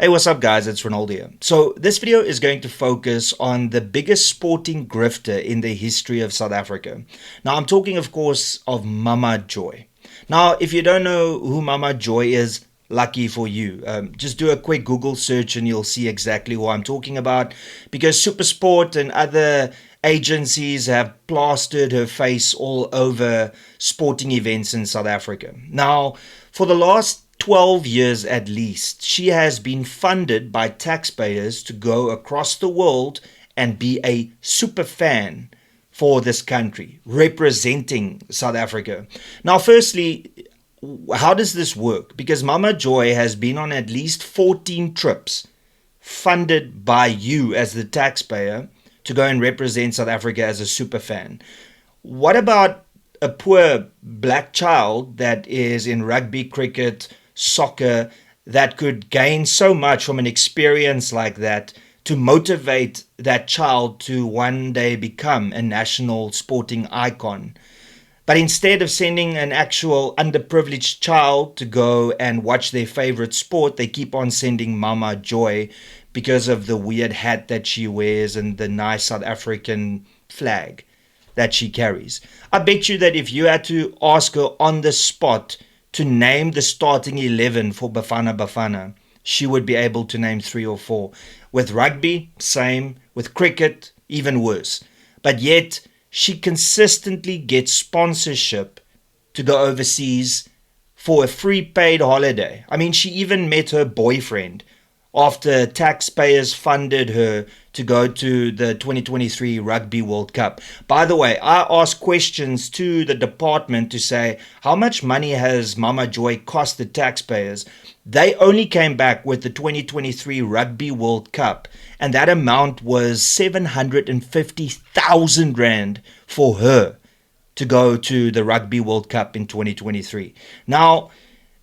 Hey, what's up guys, it's Renaldo here. So this video is going to focus on the biggest sporting grifter in the history of South Africa. Now I'm talking of course of Mama Joy. Now if you don't know who Mama Joy is, lucky for you. Just do a quick Google search and you'll see exactly what I'm talking about, because SuperSport and other agencies have plastered her face all over sporting events in South Africa. Now for the last 12 years at least, she has been funded by taxpayers to go across the world and be a super fan for this country, representing South Africa. Now, firstly, how does this work? Because Mama Joy has been on at least 14 trips funded by you as the taxpayer to go and represent South Africa as a super fan. What about a poor black child that is in rugby, cricket, soccer, that could gain so much from an experience like that to motivate that child to one day become a national sporting icon? But instead of sending an actual underprivileged child to go and watch their favorite sport, they keep on sending Mama Joy because of the weird hat that she wears and the nice South African flag that she carries. I bet you that if you had to ask her on the spot to name the starting 11 for Bafana Bafana, she would be able to name 3 or 4. With rugby, same. With cricket, even worse. But yet, she consistently gets sponsorship to go overseas for a free paid holiday. I mean, she even met her boyfriend after taxpayers funded her to go to the 2023 Rugby World Cup. By the way, I asked questions to the department to say, how much money has Mama Joy cost the taxpayers? They only came back with the 2023 Rugby World Cup, and that amount was 750,000 Rand for her to go to the Rugby World Cup in 2023. Now,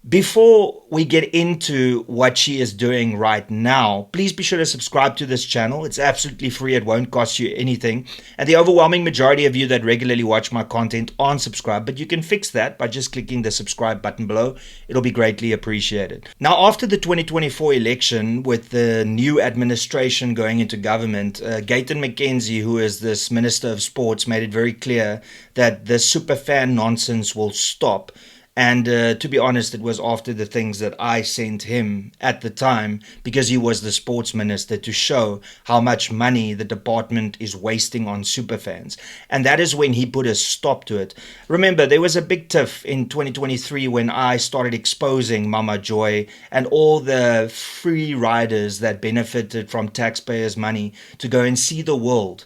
before we get into what she is doing right now, please be sure to subscribe to this channel. It's absolutely free. It won't cost you anything. And the overwhelming majority of you that regularly watch my content aren't subscribed, but you can fix that by just clicking the subscribe button below. It'll be greatly appreciated. Now, after the 2024 election, with the new administration going into government, Gayton McKenzie, who is this Minister of Sports, made it very clear that the superfan nonsense will stop. And to be honest, it was after the things that I sent him at the time, because he was the sports minister, to show how much money the department is wasting on superfans. And that is when he put a stop to it. Remember, there was a big tiff in 2023 when I started exposing Mama Joy and all the free riders that benefited from taxpayers' money to go and see the world.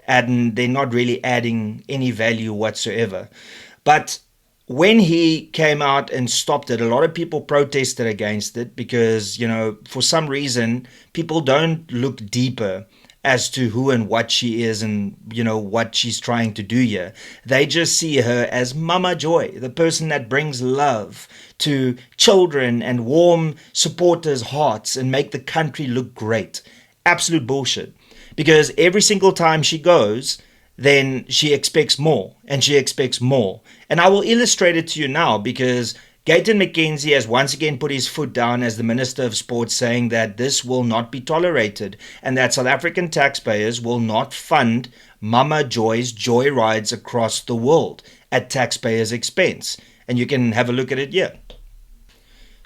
And they're not really adding any value whatsoever. But when he came out and stopped it, a lot of people protested against it because, for some reason, people don't look deeper as to who and what she is and, what she's trying to do here. They just see her as Mama Joy, the person that brings love to children and warm supporters' hearts and make the country look great. Absolute bullshit. Because every single time she goes, then she expects more and she expects more. And I will illustrate it to you now, because Gayton McKenzie has once again put his foot down as the Minister of Sports, saying that this will not be tolerated and that South African taxpayers will not fund Mama Joy's joy rides across the world at taxpayers' expense. And you can have a look at it here.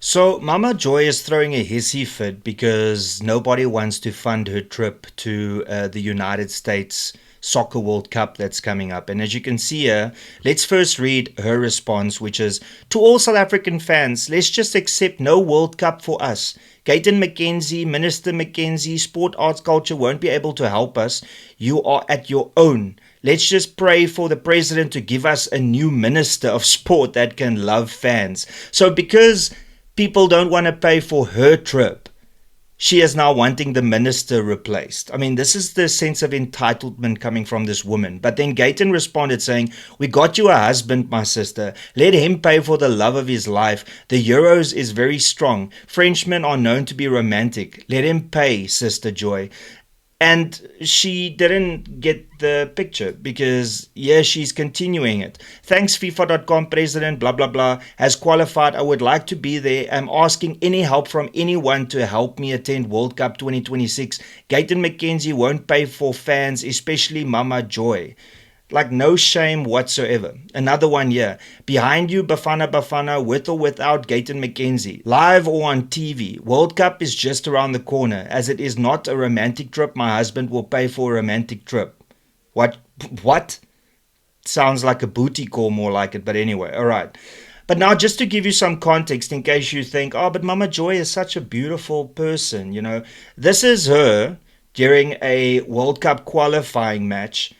So Mama Joy is throwing a hissy fit because nobody wants to fund her trip to the United States Soccer World Cup that's coming up. And as you can see here, let's first read her response, which is, to all South African fans, let's just accept no World Cup for us. Gayton McKenzie, Minister McKenzie, Sport, Arts, Culture won't be able to help us. You are at your own. Let's just pray for the president to give us a new Minister of Sport that can love fans. So because people don't want to pay for her trip, she is now wanting the minister replaced. I mean, this is the sense of entitlement coming from this woman. But then Gayton responded saying, we got you a husband, my sister. Let him pay for the love of his life. The Euros is very strong. Frenchmen are known to be romantic. Let him pay, Sister Joy. And she didn't get the picture because, yeah, she's continuing it. Thanks, FIFA.com president, blah, blah, blah, has qualified. I would like to be there. I'm asking any help from anyone to help me attend World Cup 2026. Gayton McKenzie won't pay for fans, especially Mama Joy. Like, no shame whatsoever. Another one here. Behind you, Bafana Bafana, with or without Gayton McKenzie. Live or on TV. World Cup is just around the corner. As it is not a romantic trip, my husband will pay for a romantic trip. What? What? Sounds like a booty call, more like it. But anyway, all right. But now, just to give you some context, in case you think, oh, but Mama Joy is such a beautiful person, you know. This is her during a World Cup qualifying match.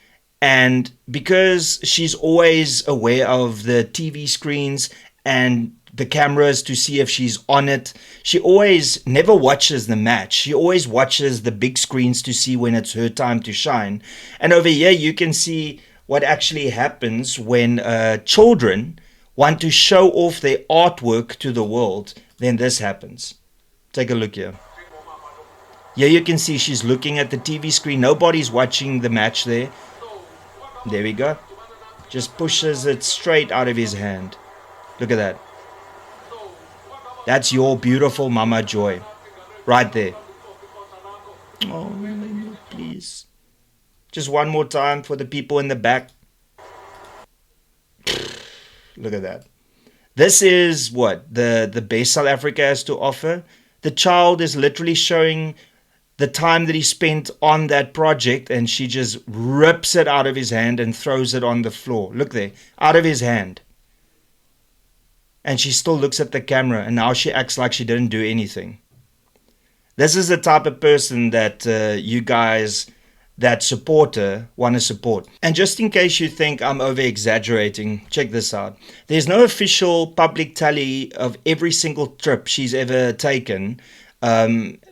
And because she's always aware of the TV screens and the cameras to see if she's on it, she always never watches the match. She always watches the big screens to see when it's her time to shine. And over here, you can see what actually happens when children want to show off their artwork to the world. Then this happens. Take a look here. Here you can see she's looking at the TV screen. Nobody's watching the match there. There we go. Just pushes it straight out of his hand. Look at that. That's your beautiful Mama Joy. Right there. Oh, please. Just one more time for the people in the back. Look at that. This is what the best South Africa has to offer. The child is literally showing the time that he spent on that project, and she just rips it out of his hand and throws it on the floor. Look there, out of his hand. And she still looks at the camera, and now she acts like she didn't do anything. This is the type of person that you guys that support her want to support. And just in case you think I'm over exaggerating, check this out. There's no official public tally of every single trip she's ever taken,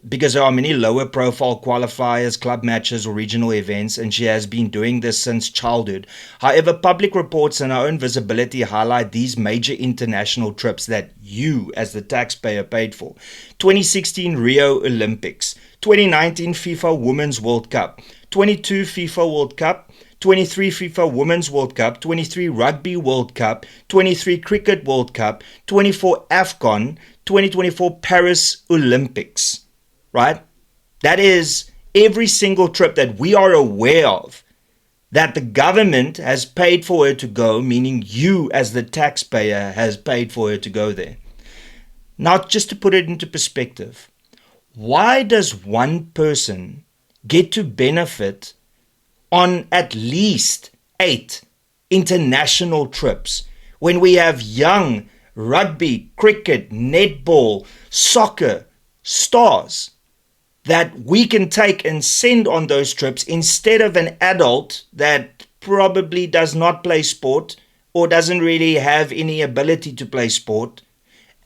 because there are many lower profile qualifiers, club matches or regional events, and she has been doing this since childhood. However, public reports and our own visibility highlight these major international trips that you as the taxpayer paid for. 2016 Rio Olympics, 2019 FIFA Women's World Cup, 22 FIFA World Cup, 23 FIFA Women's World Cup, 23 Rugby World Cup, 23 Cricket World Cup, 24 AFCON, 2024 Paris Olympics, right? That is every single trip that we are aware of that the government has paid for her to go, meaning you as the taxpayer has paid for her to go there. Now, just to put it into perspective, why does one person get to benefit on at least 8 international trips when we have young rugby, cricket, netball, soccer stars that we can take and send on those trips instead of an adult that probably does not play sport or doesn't really have any ability to play sport?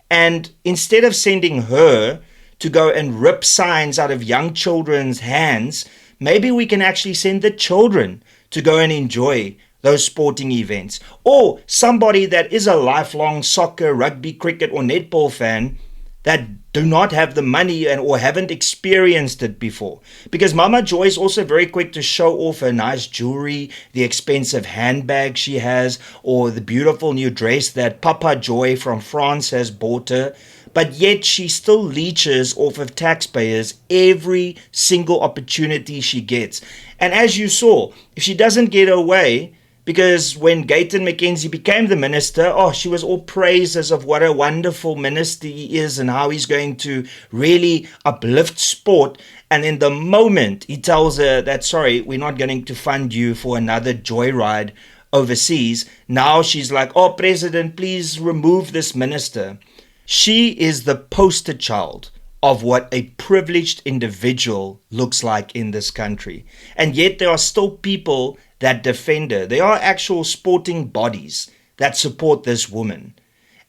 And instead of sending her to go and rip signs out of young children's hands, maybe we can actually send the children to go and enjoy those sporting events. Or somebody that is a lifelong soccer, rugby, cricket or netball fan that do not have the money and or haven't experienced it before. Because Mama Joy is also very quick to show off her nice jewelry, the expensive handbag she has, or the beautiful new dress that Papa Joy from France has bought her. But yet she still leeches off of taxpayers every single opportunity she gets. And as you saw, if she doesn't get her way, because when Gayton McKenzie became the minister, she was all praises of what a wonderful minister he is and how he's going to really uplift sport. And then the moment he tells her that, sorry, we're not going to fund you for another joyride overseas, now she's like, oh, President, please remove this minister. She is the poster child of what a privileged individual looks like in this country. And yet there are still people that defend her. There are actual sporting bodies that support this woman.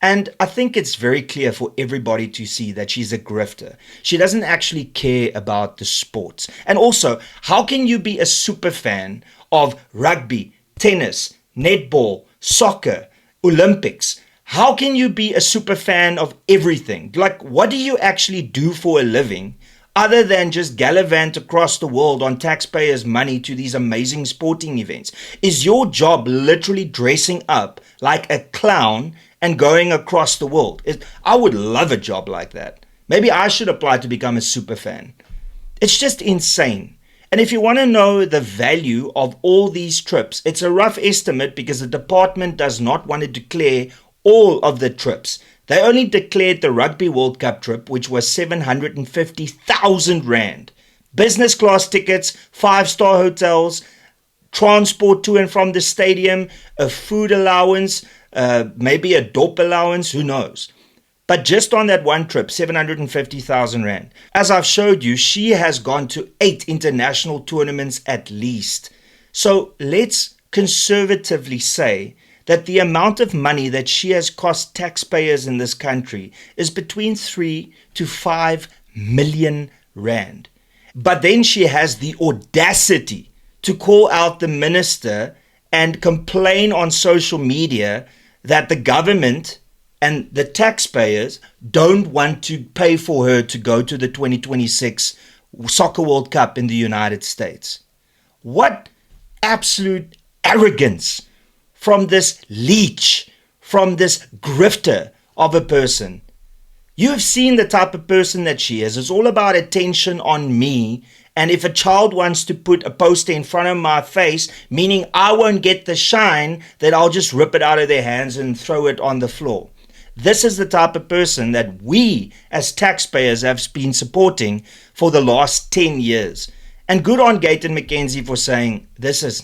And I think it's very clear for everybody to see that she's a grifter. She doesn't actually care about the sports. And also, how can you be a super fan of rugby, tennis, netball, soccer, Olympics? How can you be a super fan of everything? Like, what do you actually do for a living other than just gallivant across the world on taxpayers' money to these amazing sporting events? Is your job literally dressing up like a clown and going across the world? I would love a job like that. Maybe I should apply to become a super fan. It's just insane. And if you want to know the value of all these trips, it's a rough estimate because the department does not want to declare all of the trips. They only declared the Rugby World Cup trip, which was 750,000 Rand. Business class tickets, 5-star hotels, transport to and from the stadium, a food allowance, maybe a dope allowance, who knows. But just on that one trip, 750,000 Rand. As I've showed you, she has gone to 8 international tournaments at least. So let's conservatively say that the amount of money that she has cost taxpayers in this country is between 3 to 5 million Rand. But then she has the audacity to call out the minister and complain on social media that the government and the taxpayers don't want to pay for her to go to the 2026 Soccer World Cup in the United States. What absolute arrogance from this leech, from this grifter of a person. You have seen the type of person that she is. It's all about attention on me. And if a child wants to put a poster in front of my face, meaning I won't get the shine, then I'll just rip it out of their hands and throw it on the floor. This is the type of person that we as taxpayers have been supporting for the last 10 years. And good on Gayton McKenzie for saying, this is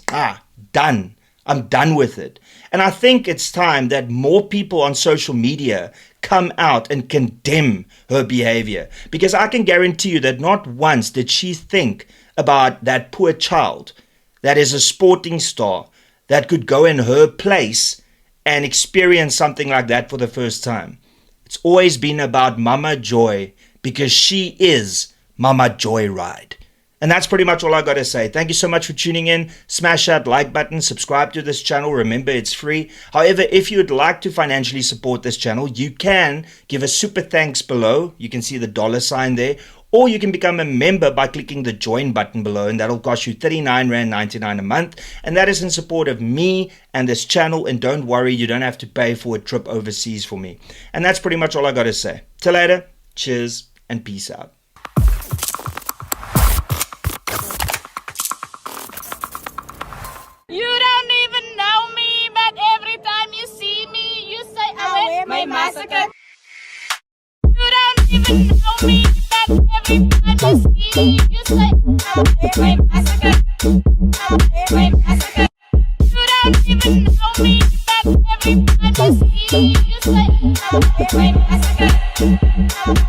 done. I'm done with it. And I think it's time that more people on social media come out and condemn her behavior. Because I can guarantee you that not once did she think about that poor child that is a sporting star that could go in her place and experience something like that for the first time. It's always been about Mama Joy because she is Mama Joyride. And that's pretty much all I got to say. Thank you so much for tuning in. Smash that like button, subscribe to this channel. Remember, it's free. However, if you would like to financially support this channel, you can give a super thanks below. You can see the $ there. Or you can become a member by clicking the join button below, and that'll cost you 39.99 Rand a month. And that is in support of me and this channel. And don't worry, you don't have to pay for a trip overseas for me. And that's pretty much all I got to say. Till later, cheers and peace out. You don't even know me, but every time you see me, you say, I wear my massacre. You don't even know me, but every time you see me, you say, I wear my massacre. I wear my massacre. You don't even know me, but every time you see me, you say, I wear my massacre.